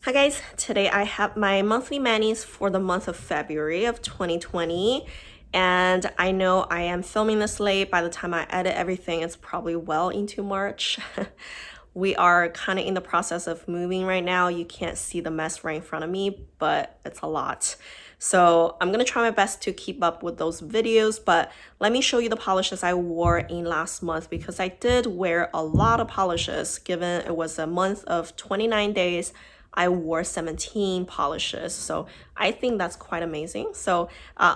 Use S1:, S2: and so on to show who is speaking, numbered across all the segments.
S1: Hi guys, today I have my monthly manis for the month of February of 2020, and I know I am filming this late. By the time I edit everything, it's probably well into March. We are kind of in the process of moving right now. You can't see the mess right in front of me, but it's a lot. So I'm gonna try my best to keep up with those videos, but let me show you the polishes I wore in last month because I did wear a lot of polishes given it was a month of 29 days. I wore 17 polishes, so I think that's quite amazing. So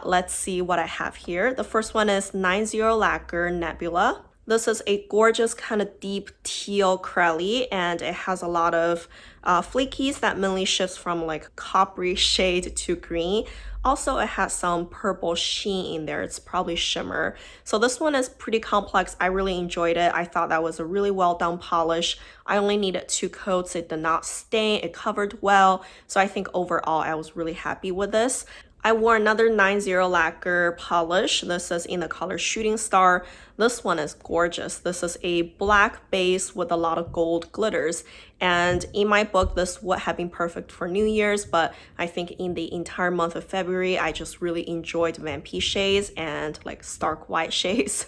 S1: let's see what I have here. The first one is 90 Lacquer Nebula. This is a gorgeous kind of deep teal curly, and it has a lot of flakies that mainly shifts from like coppery shade to green. Also, it has some purple sheen in there. It's probably shimmer. So this one is pretty complex. I really enjoyed it. I thought that was a really well done polish. I only needed 2 coats. It did not stain. It covered well. So I think overall, I was really happy with this. I wore another 90 Lacquer polish. This is in the color Shooting Star. This one is gorgeous. This is a black base with a lot of gold glitters. And in my book, this would have been perfect for New Year's, but I think in the entire month of February, I just really enjoyed vampy shades and like stark white shades.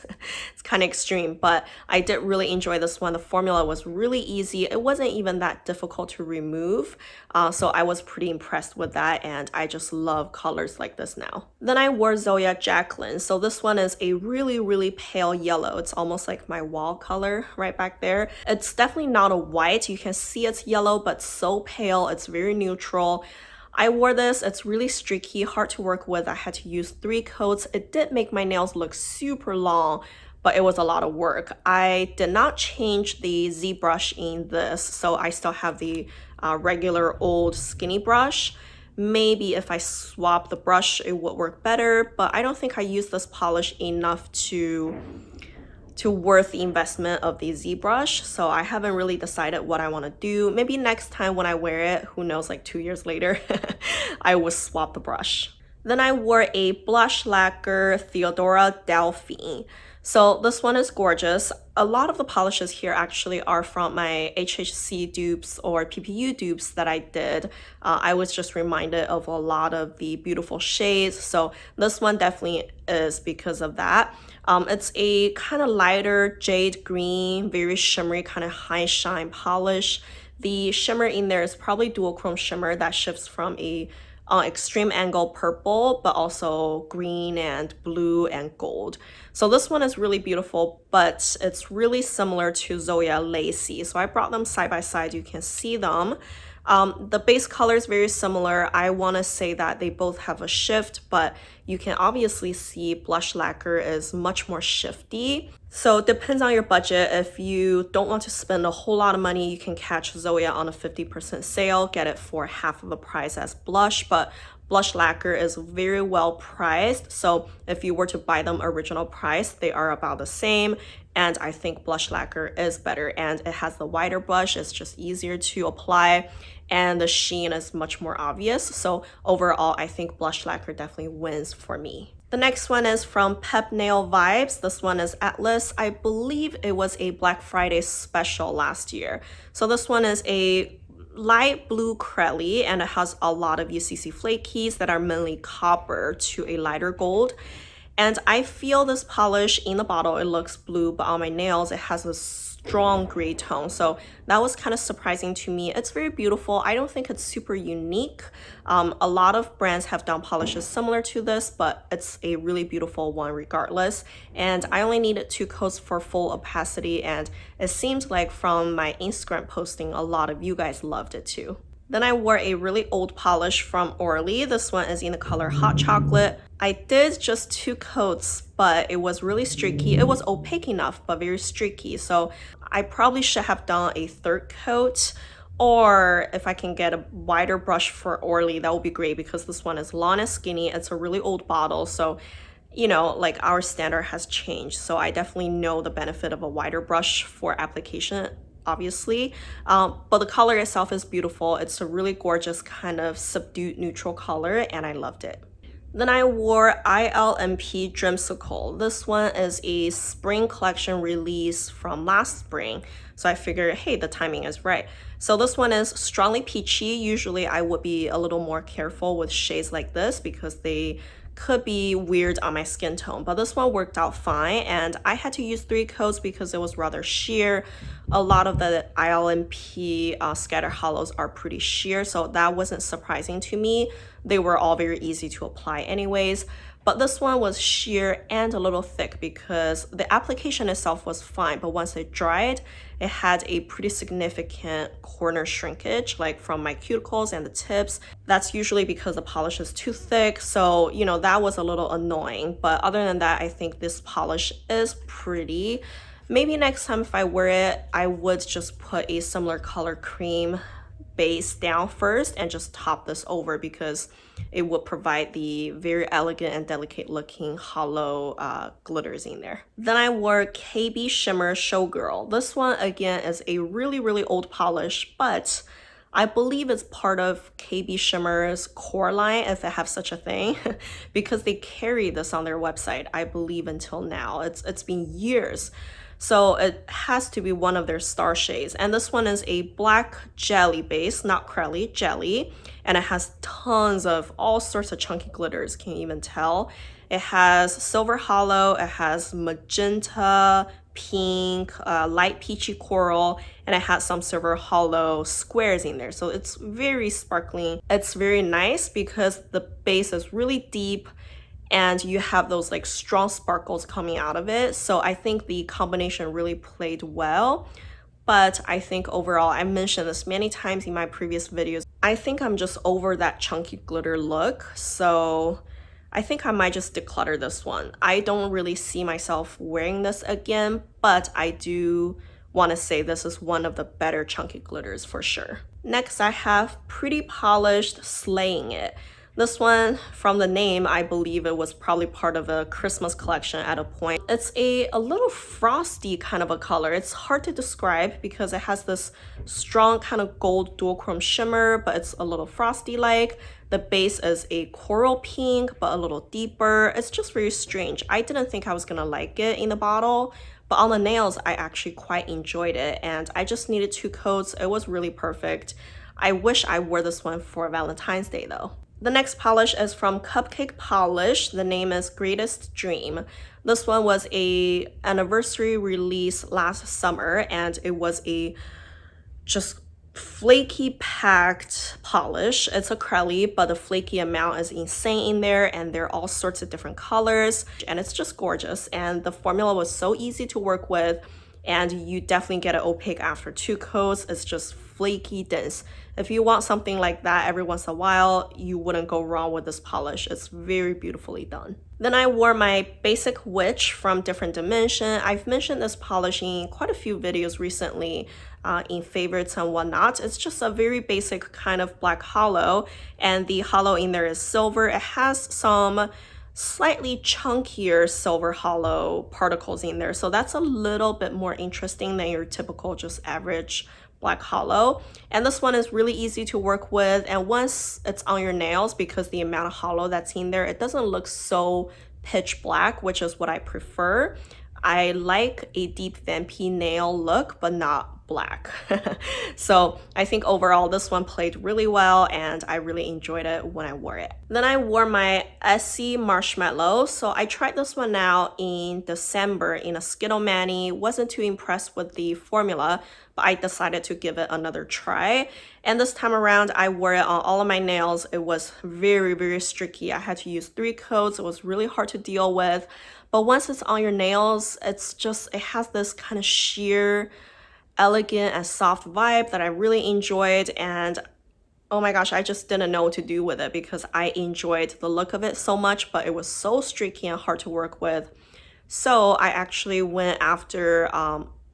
S1: It's kind of extreme, but I did really enjoy this one. The formula was really easy. It wasn't even that difficult to remove. So I was pretty impressed with that, and I just love colors like this now. Then I wore Zoey Jacqueline. So this one is a really, really pale yellow. It's almost like my wall color right back there. It's definitely not a white. You can see it's yellow, but so pale. It's very neutral. I wore this. It's really streaky, hard to work with. I had to use 3 coats. It did make my nails look super long, but it was a lot of work. I did not change the Z brush in this, so I still have the regular old skinny brush. Maybe if I swap the brush, it would work better, but I don't think I used this polish enough to worth the investment of the Z brush. So I haven't really decided what I want to do. Maybe next time when I wear it, who knows, like 2 years later, I will swap the brush. Then I wore a blush lacquer Theodora Delphine. So this one is gorgeous. A lot of the polishes here actually are from my HHC dupes or PPU dupes that I did. I was just reminded of a lot of the beautiful shades. So this one definitely is because of that. It's a kind of lighter jade green, very shimmery, kind of high shine polish. The shimmer in there is probably dual chrome shimmer that shifts from a extreme angle purple, but also green and blue and gold. So this one is really beautiful, but it's really similar to Zoey Lacy. So I brought them side by side. You can see them. The base color is very similar. I want to say that they both have a shift, but you can obviously see blush lacquer is much more shifty. So it depends on your budget. If you don't want to spend a whole lot of money, you can catch Zoey on a 50% sale, get it for half of the price as blush, but blush lacquer is very well priced. So if you were to buy them original price, they are about the same. And I think blush lacquer is better, and it has the wider brush. It's just easier to apply, and the sheen is much more obvious. So overall, I think blush lacquer definitely wins for me. The next one is from Pep Nail Vibes. This one is Atlas. I believe it was a Black Friday special last year. So this one is a light blue crelly, and it has a lot of UCC flakies that are mainly copper to a lighter gold. And I feel this polish in the bottle, it looks blue, but on my nails, it has a strong gray tone. So that was kind of surprising to me. It's very beautiful. I don't think it's super unique. A lot of brands have done polishes similar to this, but it's a really beautiful one regardless. And I only needed 2 coats for full opacity. And it seems like from my Instagram posting, a lot of you guys loved it too. Then I wore a really old polish from Orly. This one is in the color Hot Chocolate. I did just 2 coats, but it was really streaky. It was opaque enough, but very streaky. So I probably should have done a 3rd coat, or if I can get a wider brush for Orly, that would be great because this one is long and skinny. It's a really old bottle. So, you know, like our standard has changed. So I definitely know the benefit of a wider brush for application, obviously, but the color itself is beautiful. It's a really gorgeous kind of subdued neutral color, and I loved it. Then I wore ILMP Dreamsicle. This one is a spring collection release from last spring. So I figured, hey, the timing is right. So this one is strongly peachy. Usually I would be a little more careful with shades like this because they could be weird on my skin tone, but this one worked out fine. And I had to use 3 coats because it was rather sheer. A lot of the ILMP scatter hollows are pretty sheer, so that wasn't surprising to me. They were all very easy to apply anyways. But this one was sheer and a little thick because the application itself was fine, but once it dried, it had a pretty significant corner shrinkage, like from my cuticles and the tips. That's usually because the polish is too thick, so you know, that was a little annoying. But other than that, I think this polish is pretty. Maybe next time if I wear it, I would just put a similar color cream base down first and just top this over because it would provide the very elegant and delicate looking hollow glitters in there. Then I wore KB Shimmer Showgirl. This one again is a really old polish, but I believe it's part of KB Shimmer's core line, if they have such a thing, because they carry this on their website, I believe, until now. It's been years. So it has to be one of their star shades. And this one is a black jelly base, not crelly, jelly. And it has tons of all sorts of chunky glitters, can you even tell? It has silver hollow, it has magenta, pink, light peachy coral, and it has some silver hollow squares in there. So it's very sparkling. It's very nice because the base is really deep and you have those like strong sparkles coming out of it. So I think the combination really played well. But I think overall, I mentioned this many times in my previous videos, I think I'm just over that chunky glitter look. So I think I might just declutter this one. I don't really see myself wearing this again, but I do want to say this is one of the better chunky glitters for sure. Next, I have Pretty Polished Slaying It. This one, from the name, I believe it was probably part of a Christmas collection at a point. It's a little frosty kind of a color. It's hard to describe because it has this strong kind of gold duochrome shimmer, but it's a little frosty-like. The base is a coral pink, but a little deeper. It's just very strange. I didn't think I was gonna like it in the bottle, but on the nails, I actually quite enjoyed it. And I just needed 2 coats. It was really perfect. I wish I wore this one for Valentine's Day though. The next polish is from Cupcake Polish. The name is Greatest Dream. This one was a anniversary release last summer, and it was a just flaky packed polish. It's acrylic, but the flaky amount is insane in there, and there are all sorts of different colors, and it's just gorgeous. And the formula was so easy to work with, and you definitely get it opaque after 2 coats. It's just flaky dense. If you want something like that every once in a while, you wouldn't go wrong with this polish. It's very beautifully done. Then I wore my Basic Witch from Different Dimension. I've mentioned this polish in quite a few videos recently in favorites and whatnot. It's just a very basic kind of black hollow, and the hollow in there is silver. It has some slightly chunkier silver hollow particles in there, so that's a little bit more interesting than your typical just average black hollow. And this one is really easy to work with, and once it's on your nails, because the amount of hollow that's in there, it doesn't look so pitch black, which is what I prefer. I like a deep vampy nail look, but not black. So I think overall this one played really well, and I really enjoyed it when I wore it. Then I wore my Aussie Marshmallow. So I tried this one out in December in a Skittle Mani. Wasn't too impressed with the formula, but I decided to give it another try. And this time around, I wore it on all of my nails. It was very streaky. I had to use 3 coats. It was really hard to deal with. But once it's on your nails, it has this kind of sheer, elegant and soft vibe that I really enjoyed. And oh my gosh, I just didn't know what to do with it because I enjoyed the look of it so much, but it was so streaky and hard to work with. So I actually went after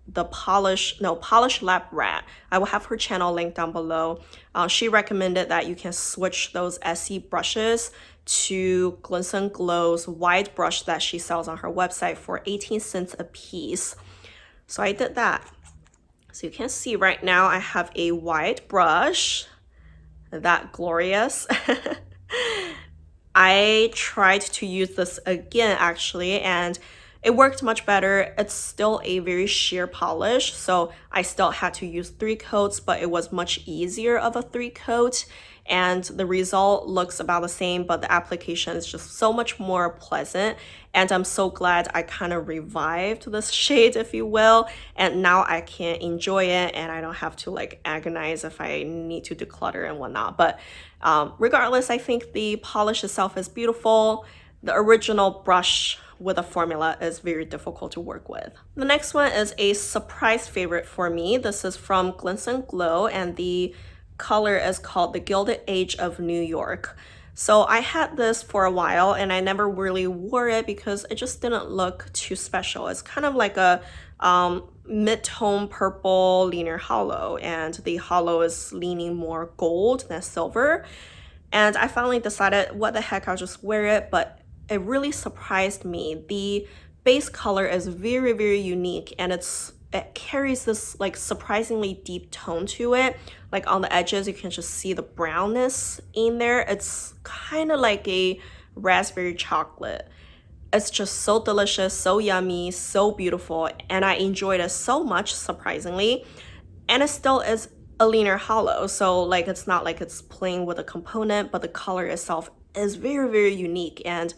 S1: the Polish Lab Rat. I will have her channel linked down below. She recommended that you can switch those Essie brushes to Glisten Glow's wide brush that she sells on her website for 18 cents a piece. So I did that. So you can see right now I have a wide brush, that glorious. I tried to use this again actually, and it worked much better. It's still a very sheer polish, so I still had to use 3 coats, but it was much easier of a 3 coat, and the result looks about the same, but the application is just so much more pleasant. And I'm so glad I kind of revived this shade, if you will, and now I can enjoy it and I don't have to like agonize if I need to declutter and whatnot. But regardless, I think the polish itself is beautiful. The original brush with a formula is very difficult to work with. The next one is a surprise favorite for me. This is from Glint and Glow, and the color is called The Gilded Age of New York. So I had this for a while and I never really wore it because it just didn't look too special. It's kind of like a mid-tone purple linear hollow, and the hollow is leaning more gold than silver. And I finally decided, what the heck, I'll just wear it, but it really surprised me. The base color is very, very unique, and it carries this like surprisingly deep tone to it. Like on the edges, you can just see the brownness in there. It's kind of like a raspberry chocolate. It's just so delicious, so yummy, so beautiful, and I enjoyed it so much, surprisingly. And it still is a linear hollow, so like it's not like it's playing with a component, but the color itself is very, very unique, and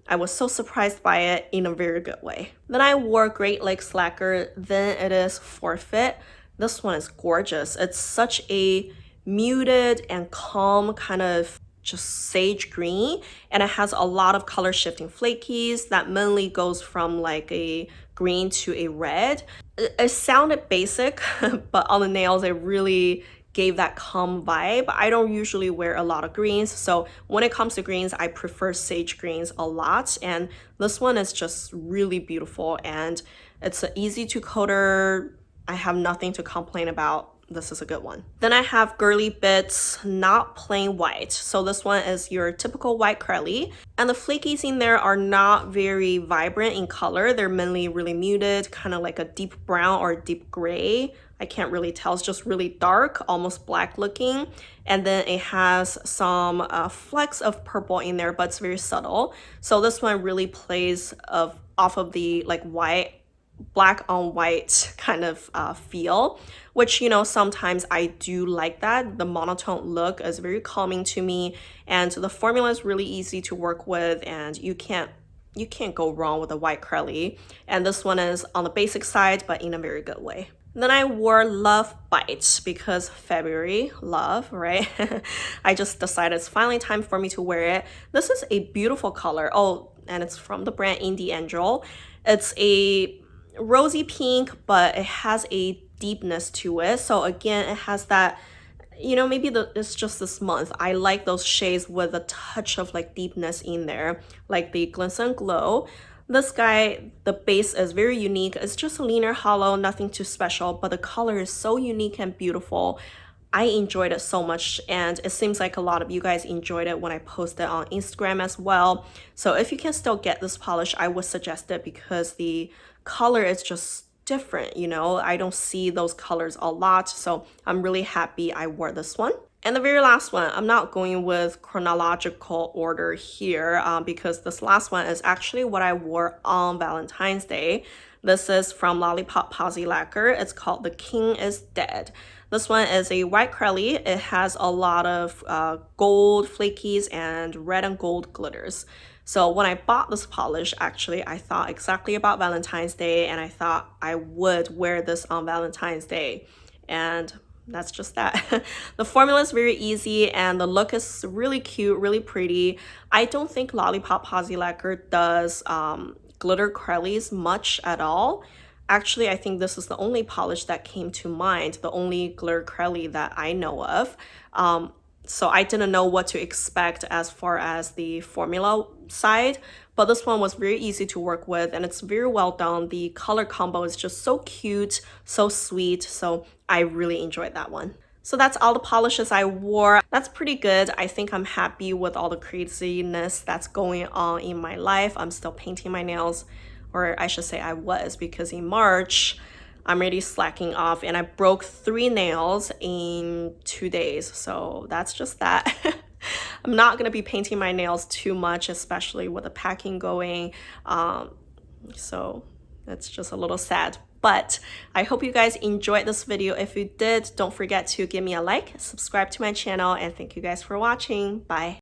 S1: I was so surprised by it in a very good way. Then I wore Great Lakes Lacquer. Then it is Forfeit. This one is gorgeous. It's such a muted and calm kind of just sage green, and it has a lot of color shifting flakies that mainly goes from like a green to a red. It sounded basic, but on the nails it really gave that calm vibe. I don't usually wear a lot of greens, so when it comes to greens, I prefer sage greens a lot, and this one is just really beautiful, and it's an easy to coater. I have nothing to complain about. This is a good one. Then I have Girly Bits, not plain white. So this one is your typical white curly, and the flakies in there are not very vibrant in color. They're mainly really muted, kind of like a deep brown or deep gray. I can't really tell. It's just really dark, almost black looking. And then it has some flecks of purple in there, but it's very subtle. So this one really plays off of the like white, black on white kind of feel, which, you know, sometimes I do like that. The monotone look is very calming to me, and the formula is really easy to work with, and you can't go wrong with a white curly. And this one is on the basic side, but in a very good way. Then I wore Love Bite because February, love, right? I just decided it's finally time for me to wear it. This is a beautiful color. Oh, and it's from the brand Indie Angel. It's a rosy pink, but it has a deepness to it. So again, it has that, you know, maybe it's just this month. I like those shades with a touch of like deepness in there, like the Glint and Glow. This guy, the base is very unique. It's just a linear hollow, nothing too special, but the color is so unique and beautiful. I enjoyed it so much, and it seems like a lot of you guys enjoyed it when I posted on Instagram as well. So if you can still get this polish, I would suggest it because the color is just different, you know. I don't see those colors a lot, so I'm really happy I wore this one. And the very last one, I'm not going with chronological order here because this last one is actually what I wore on Valentine's Day. This is from Lollipop Aussie Lacquer. It's called The King is Dead. This one is a white curly. It has a lot of gold flakies and red and gold glitters. So when I bought this polish, actually, I thought exactly about Valentine's Day, and I thought I would wear this on Valentine's Day. And that's just that. The formula is very easy, and the look is really cute, really pretty. I don't think Lollipop Aussie Lacquer does glitter curlies much at all. Actually, I think this is the only polish that came to mind, the only glitter curly that I know of. So I didn't know what to expect as far as the formula side, but this one was very easy to work with, and it's very well done. The color combo is just so cute, so sweet, so I really enjoyed that one. So that's all the polishes I wore. That's pretty good. I think I'm happy with all the craziness that's going on in my life. I'm still painting my nails, or I should say I was, because in March, I'm already slacking off, and I broke 3 nails in 2 days. So that's just that. I'm not gonna be painting my nails too much, especially with the packing going. So it's just a little sad. But I hope you guys enjoyed this video. If you did, don't forget to give me a like, subscribe to my channel, and thank you guys for watching. Bye.